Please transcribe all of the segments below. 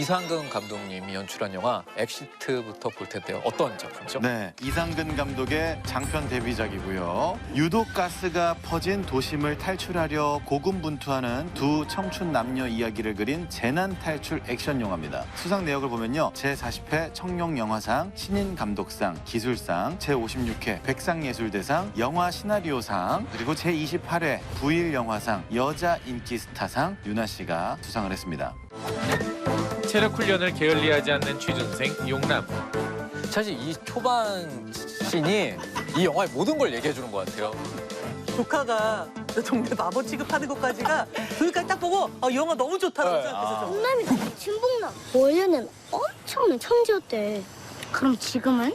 이상근 감독님이 연출한 영화 엑시트부터 볼 텐데요. 어떤 작품이죠? 네, 이상근 감독의 장편 데뷔작이고요. 유독 가스가 퍼진 도심을 탈출하려 고군분투하는 두 청춘 남녀 이야기를 그린 재난 탈출 액션 영화입니다. 수상 내역을 보면요. 제40회 청룡영화상, 신인 감독상, 기술상, 제56회 백상예술대상, 영화 시나리오상, 그리고 제28회 부일영화상, 여자 인기 스타상 유나 씨가 수상을 했습니다. 체력 훈련을 게을리하지 않는 취준생 용남. 사실 이 초반 씬이 이 영화의 모든 걸 얘기해 주는 것 같아요. 조카가 동네 바보 취급하는 것까지가 그러니까 딱 보고 이 영화 너무 좋다고 생각했었죠. 용남이 진복남. 원래는 엄청난 천재였대. 그럼 지금은?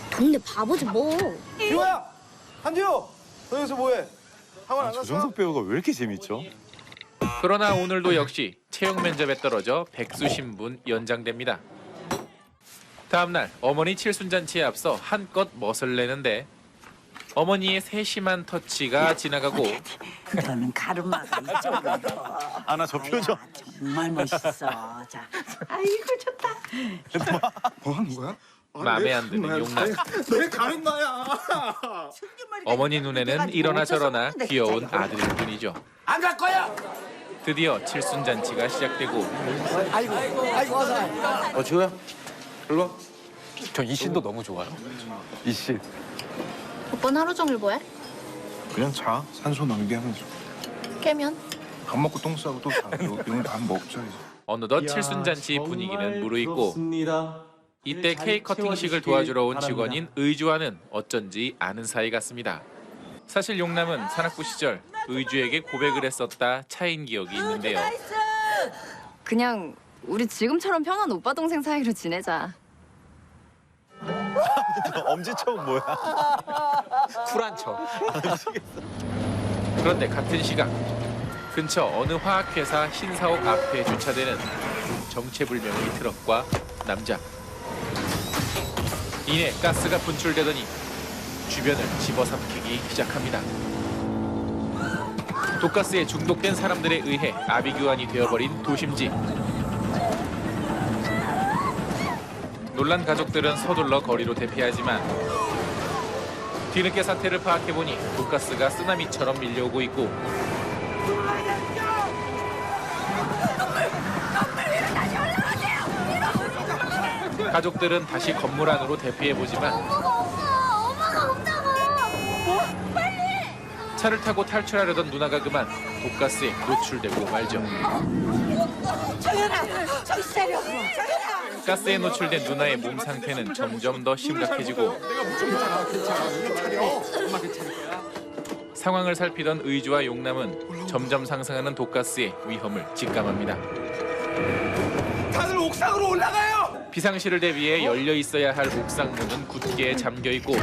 동네 바보지 뭐. 지호야! 한지호! 너 여기서 뭐해? 학원 안 갔어? 조정석 배우가 왜 이렇게 재밌죠? 그러나 오늘도 역시 채용 면접에 떨어져 백수 신분 연장됩니다. 다음 날 어머니 칠순잔치에 앞서 한껏 멋을 내는데 어머니의 세심한 터치가 지나가고 너는 가르마가 이쪽으로. 아나 저 표정. 정말 멋있어. 자, 아이고 좋다. 뭐 하는 거야? 마음에 안 드는 용남. 내 가르마야! 어머니 눈에는 이러나 저러나 귀여운 아들일 뿐이죠. 안 갈 거야! 드디어 칠순잔치가 시작되고 아이고 와서. 지호야? 일로 와. 전 이 씬도 너무 좋아요. 이 씨. 오빠는 하루 종일 뭐해? 그냥 자. 산소 낭비하면서. 깨면? 밥 먹고 똥 싸고 또 자. 오늘 밥 먹자 이제. 어느덧 칠순잔치 분위기는 무르익고 이때 케이크 커팅식을 도와주러 온 직원인 의주와는 어쩐지 아는 사이 같습니다. 사실 용남은 산악부 시절 의주에게 고백을 했었다 차인 기억이 있는데요. 그냥 우리 지금처럼 편한 오빠 동생 사이로 지내자. 엄지척은 뭐야? 쿨한 척. 그런데 같은 시각 근처 어느 화학회사 신사옥 앞에 주차되는 정체불명의 트럭과 남자. 이내 가스가 분출되더니 주변을 집어삼키기 시작합니다. 독가스에 중독된 사람들에 의해 아비규환이 되어버린 도심지. 놀란 가족들은 서둘러 거리로 대피하지만 뒤늦게 사태를 파악해보니 독가스가 쓰나미처럼 밀려오고 있고 가족들은 다시 건물 안으로 대피해보지만 엄마가 온다고. 뭐? 빨리. 차를 타고 탈출하려던 누나가 그만 독가스에 노출되고 말죠. 정연아, 정신 차려. 가스에 노출된 누나의 몸 상태는 점점 더 심각해지고 상황을 살피던 의주와 용남은 점점 상승하는 독가스의 위험을 직감합니다. 다들 옥상으로 올라가요! 비상시를 대비해 열려 있어야 할 옥상 문은 굳게 잠겨 있고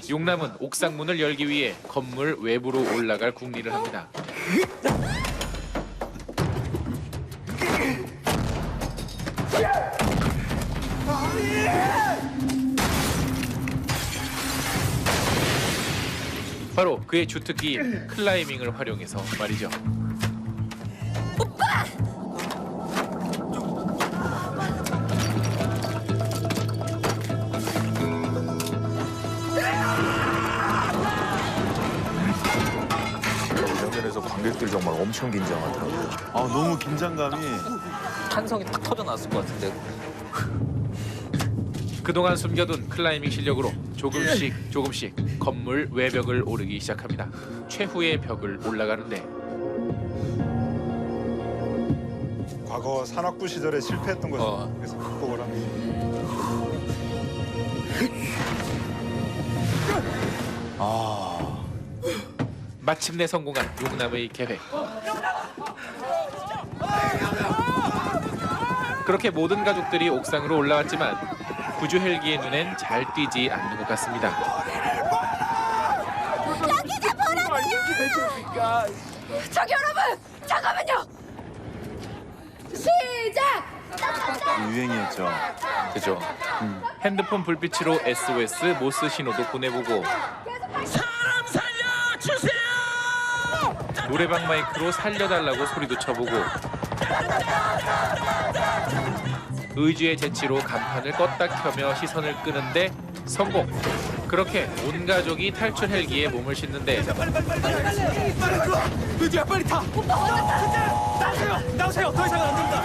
용남은 옥상 문을 열기 위해 건물 외부로 올라갈 궁리를 합니다. 바로 그의 주특기인 클라이밍을 활용해서 말이죠. 장면에서 관객들 정말 엄청 긴장하더라고요. 아 너무 긴장감이. 탄성이 탁 터져 나왔을 것 같은데. 그동안 숨겨둔 클라이밍 실력으로 조금씩 건물 외벽을 오르기 시작합니다. 최후의 벽을 올라가는데 과거 산악부 시절에 실패했던 것을 그래서 극복을 합니다. 마침내 성공한 용남의 계획. 그렇게 모든 가족들이 옥상으로 올라왔지만 구조 헬기의 눈엔 잘 띄지 않는 것 같습니다. 여기가 보라고요. 저기 여러분, 잠깐만요. 시작. 유행이었죠. 그죠? 핸드폰 불빛으로 SOS 모스 신호도 보내보고 사람 살려주세요! 노래방 마이크로 살려달라고 소리도 쳐보고 의주의 재치로 간판을 껐다 켜며 시선을 끄는데 성공. 그렇게 온 가족이 탈출 헬기에 몸을 싣는데 의주야 빨리 타. 나오세요. 더 이상은 안 됩니다.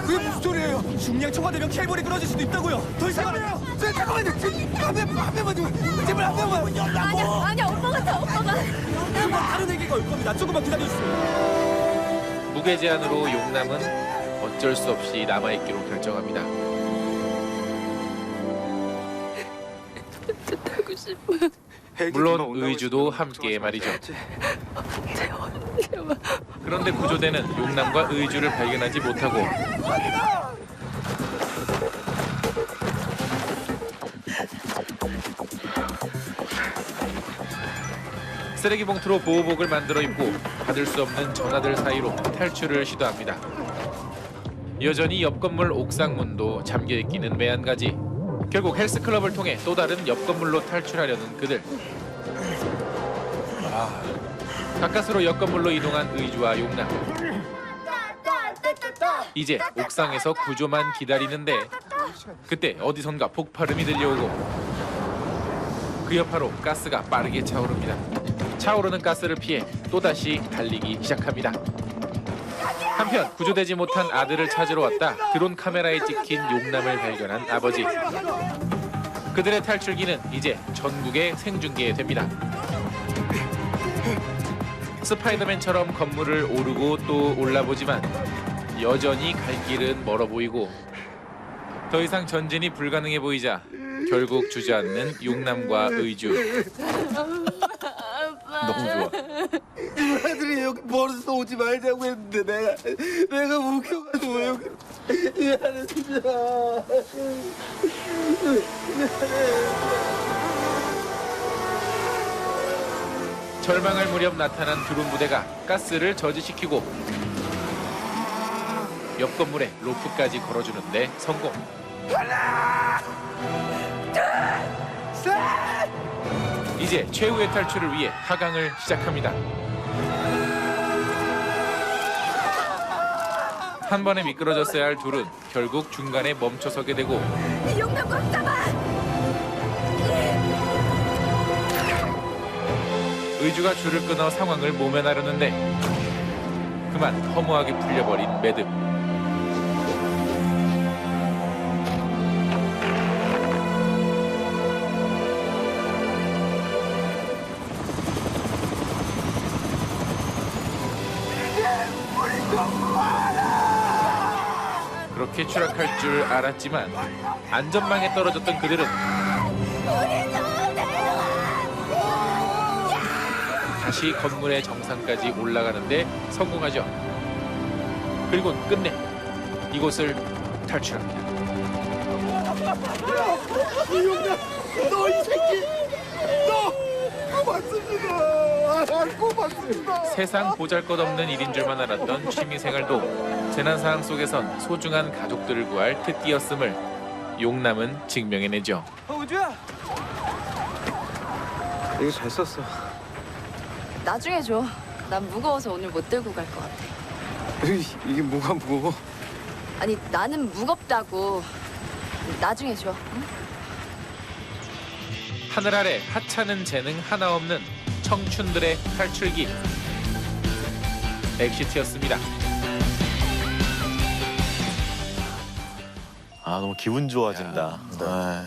그게 무슨 소리예요? 중량 초과되면 케이블이 끊어질 수도 있다고요. 더 이상은 안 돼요. 잠깐만요. 한 명만 제발 한 명만. 아니야, 오빠가 타, 오빠가. 금방 다른 얘기가 올 겁니다. 조금만 기다려주세요. 무게 제한으로 용남은 어쩔 수 없이 남아있기로 결정합니다. 타고 싶어. 물론 의주도 함께 말이죠. 그런데 구조대는 용남과 의주를 발견하지 못하고 쓰레기 봉투로 보호복을 만들어 입고 받을 수 없는 전화들 사이로 탈출을 시도합니다. 여전히 옆 건물 옥상 문도 잠겨 있기는 매한가지. 결국 헬스클럽을 통해 또 다른 옆 건물로 탈출하려는 그들. 가까스로 옆 건물로 이동한 의주와 용남. 이제 옥상에서 구조만 기다리는데 그때 어디선가 폭발음이 들려오고 그 여파로 가스가 빠르게 차오릅니다. 차오르는 가스를 피해 또다시 달리기 시작합니다. 한편 구조되지 못한 아들을 찾으러 왔다 드론 카메라에 찍힌 용남을 발견한 아버지. 그들의 탈출기는 이제 전국에 생중계됩니다. 스파이더맨처럼 건물을 오르고 또 올라보지만 여전히 갈 길은 멀어 보이고 더 이상 전진이 불가능해 보이자 결국 주저앉는 용남과 의주. 너무 좋아. 아들이 여기 멀어서 오지 말자고 했는데 내가 웃겨가지고 여기 미안했습니다. 절망할 무렵 나타난 드론 부대가 가스를 저지시키고 옆 건물에 로프까지 걸어주는데 성공. 이제 최후의 탈출을 위해 하강을 시작합니다. 한 번에 미끄러졌어야 할 둘은 결국 중간에 멈춰서게 되고 용남 꽉 잡아! 의주가 줄을 끊어 상황을 모면하려는데 그만 허무하게 풀려버린 매듭. 그렇게 추락할 줄 알았지만 안전망에 떨어졌던 그들은 다시 건물의 정상까지 올라가는데 성공하죠. 그리고 끝내 이곳을 탈출합니다. 너 이 새끼! 너! 고맙습니다. 고맙습니다. 세상 보잘것없는 일인 줄만 알았던 취미생활도 재난 상황 속에선 소중한 가족들을 구할 특기였음을 용남은 증명해내죠. 우주야! 이거 잘 썼어. 나중에 줘. 난 무거워서 오늘 못 들고 갈 것 같아. 이게 뭐가 무거워? 아니 나는 무겁다고. 나중에 줘. 응? 하늘 아래 하찮은 재능 하나 없는 청춘들의 탈출기. 엑시트였습니다. 아, 너무 기분 좋아진다. 네.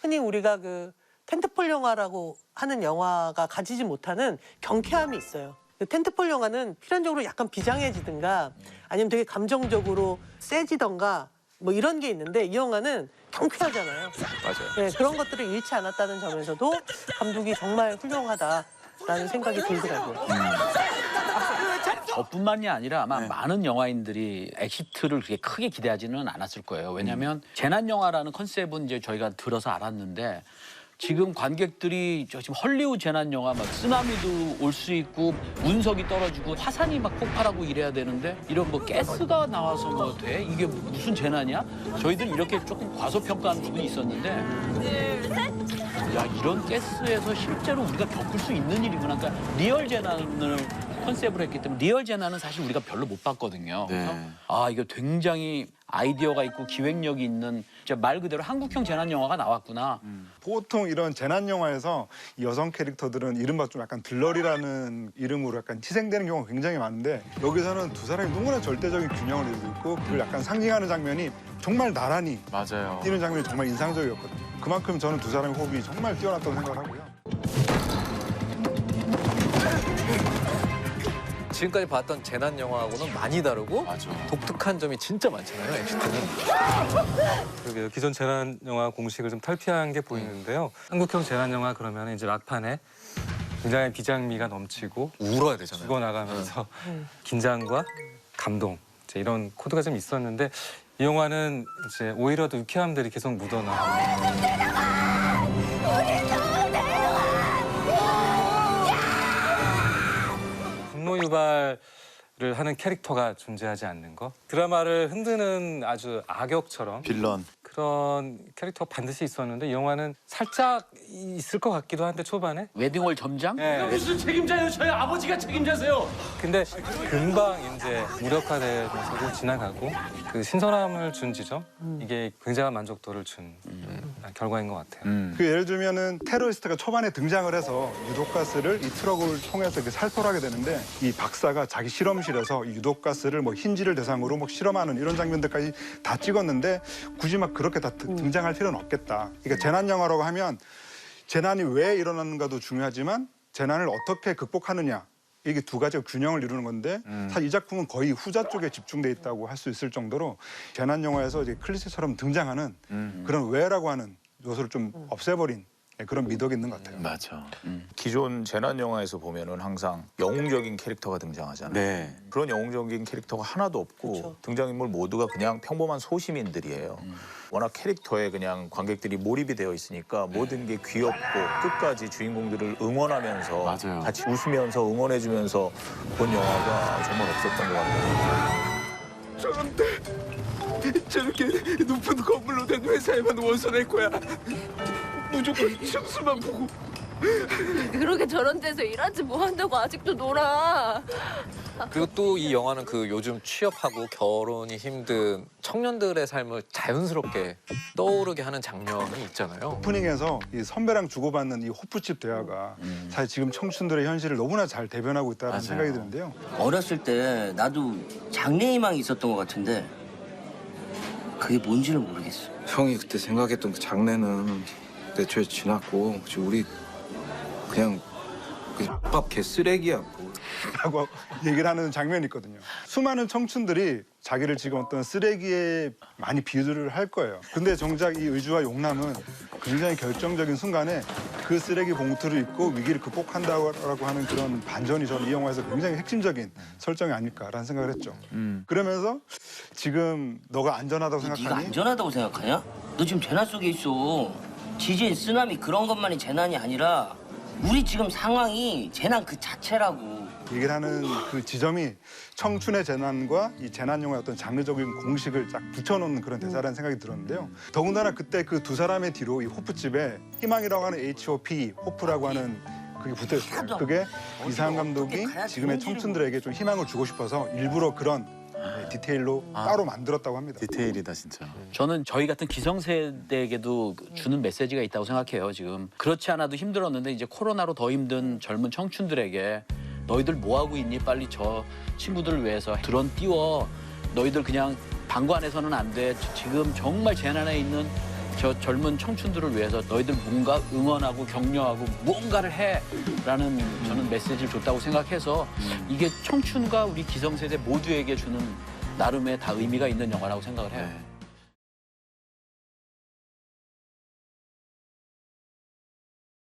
흔히 우리가 그 텐트폴 영화라고 하는 영화가 가지지 못하는 경쾌함이 있어요. 그 텐트폴 영화는 필연적으로 약간 비장해지든가 아니면 되게 감정적으로 세지던가 뭐 이런 게 있는데 이 영화는 경쾌하잖아요. 맞아요. 네, 그런 것들을 잃지 않았다는 점에서도 감독이 정말 훌륭하다라는 생각이 들더라고요. 저뿐만이 아니라 아마 많은 영화인들이 엑시트를 그렇게 크게 기대하지는 않았을 거예요. 왜냐하면 재난 영화라는 컨셉은 이제 저희가 들어서 알았는데 지금 관객들이 지금 헐리우드 재난 영화 막 쓰나미도 올 수 있고 운석이 떨어지고 화산이 막 폭발하고 이래야 되는데 이런 뭐 가스가 나와서 뭐 돼? 이게 무슨 재난이야? 저희들 이렇게 조금 과소평가하는 부분이 있었는데 야 이런 가스에서 실제로 우리가 겪을 수 있는 일이구나. 그러니까 리얼 재난을 컨셉으로 했기 때문에 리얼 재난은 사실 우리가 별로 못 봤거든요. 그래서 아 이거 굉장히 아이디어가 있고 기획력이 있는 진짜 말 그대로 한국형 재난 영화가 나왔구나. 보통 이런 재난 영화에서 여성 캐릭터들은 이른바 좀 약간 들러리라는 이름으로 약간 희생되는 경우가 굉장히 많은데 여기서는 두 사람이 너무나 절대적인 균형을 이루고 있고 그걸 약간 상징하는 장면이 정말 나란히 맞아요. 뛰는 장면이 정말 인상적이었거든요. 그만큼 저는 두 사람의 호흡이 정말 뛰어났다고 생각을 하고요. 지금까지 봤던 재난 영화하고는 많이 다르고 독특한 점이 진짜 많잖아요, 엑시트는. 그러게요. 기존 재난 영화 공식을 좀 탈피한 게 보이는데요. 한국형 재난 영화 그러면 이제 막판에 굉장히 비장미가 넘치고 울어야 되잖아요. 죽어나가면서 긴장과 감동 이제 이런 코드가 좀 있었는데 이 영화는 이제 오히려 더 유쾌함들이 계속 묻어나고. 분노 유발을 하는 캐릭터가 존재하지 않는 거. 드라마를 흔드는 아주 악역처럼 빌런. 그런 캐릭터가 반드시 있었는데 이 영화는 살짝 있을 것 같기도 한데 초반에. 웨딩홀 점장? 네. 무슨 책임자예요? 저희 아버지가 책임자세요. 근데 금방 이제 무력화되면서 지나가고 그 신선함을 준 지점 이게 굉장한 만족도를 준 결과인 것 같아요. 그 예를 들면은 테러리스트가 초반에 등장을 해서 유독가스를 이 트럭을 통해서 이렇게 살포하게 되는데 이 박사가 자기 실험실에서 이 유독가스를 뭐 흰지를 대상으로 뭐 실험하는 이런 장면들까지 다 찍었는데 굳이 막 그렇게 다 등장할 필요는 없겠다. 그러니까 재난 영화라고 하면 재난이 왜 일어나는가도 중요하지만 재난을 어떻게 극복하느냐. 이게 두 가지가 균형을 이루는 건데 사실 이 작품은 거의 후자 쪽에 집중돼 있다고 할 수 있을 정도로 재난 영화에서 이제 클리셰처럼 등장하는 그런 왜라고 하는 요소를 좀 없애버린 그런 미덕이 있는 것 같아요. 맞아. 기존 재난 영화에서 보면은 항상 영웅적인 캐릭터가 등장하잖아요. 네. 그런 영웅적인 캐릭터가 하나도 없고 등장인물 모두가 그냥 평범한 소시민들이에요. 워낙 캐릭터에 그냥 관객들이 몰입이 되어 있으니까 모든 게 귀엽고 끝까지 주인공들을 응원하면서 맞아요. 같이 웃으면서 응원해주면서 본 영화가 정말 없었던 것 같아요. 저런데 저렇게 높은 건물로 된 회사에만 원서 낼 거야. 무조건 층수만 보고. 그렇게 저런 데서 일하지 뭐 한다고 아직도 놀아. 그리고 또 이 영화는 그 요즘 취업하고 결혼이 힘든 청년들의 삶을 자연스럽게 떠오르게 하는 장면이 있잖아요. 오프닝에서 이 선배랑 주고받는 이 호프집 대화가 사실 지금 청춘들의 현실을 너무나 잘 대변하고 있다는 생각이 드는데요. 어렸을 때 나도 장래희망이 있었던 것 같은데 그게 뭔지를 모르겠어. 형이 그때 생각했던 그 장래는 애초에 지났고 지금 우리 그냥 밥 개쓰레기야. 라고 얘기를 하는 장면이 있거든요. 수많은 청춘들이 자기를 지금 어떤 쓰레기에 많이 비유를 할 거예요. 근데 정작 이 의주와 용남은 굉장히 결정적인 순간에 그 쓰레기 봉투를 입고 위기를 극복한다고 하는 그런 반전이 저는 이 영화에서 굉장히 핵심적인 설정이 아닐까라는 생각을 했죠. 그러면서 지금 너가 안전하다고 생각하니? 네가 안전하다고 생각하냐? 너 지금 재난 속에 있어. 지진, 쓰나미 그런 것만이 재난이 아니라 우리 지금 상황이 재난 그 자체라고. 얘기를 하는 그 지점이 청춘의 재난과 이 재난 영화의 어떤 장르적인 공식을 딱 붙여놓는 그런 대사라는 생각이 들었는데요. 더군다나 그때 그 두 사람의 뒤로 이 호프집에 희망이라고 하는 HOP, 호프라고 하는 그게 붙어있어요. 그게 이상한 감독이 지금의 청춘들에게 좀 희망을 주고 싶어서 일부러 그런 디테일로 따로 만들었다고 합니다. 디테일이다 진짜. 저는 저희 같은 기성세대에게도 주는 메시지가 있다고 생각해요. 지금 그렇지 않아도 힘들었는데 이제 코로나로 더 힘든 젊은 청춘들에게 너희들 뭐 하고 있니? 빨리 저 친구들을 위해서 드론 띄워. 너희들 그냥 방구 안에서는 안 돼. 지금 정말 재난에 있는 저 젊은 청춘들을 위해서 너희들 뭔가 응원하고 격려하고 무언가를 해라는 저는 메시지를 줬다고 생각해서 이게 청춘과 우리 기성세대 모두에게 주는 나름의 다 의미가 있는 영화라고 생각을 해요.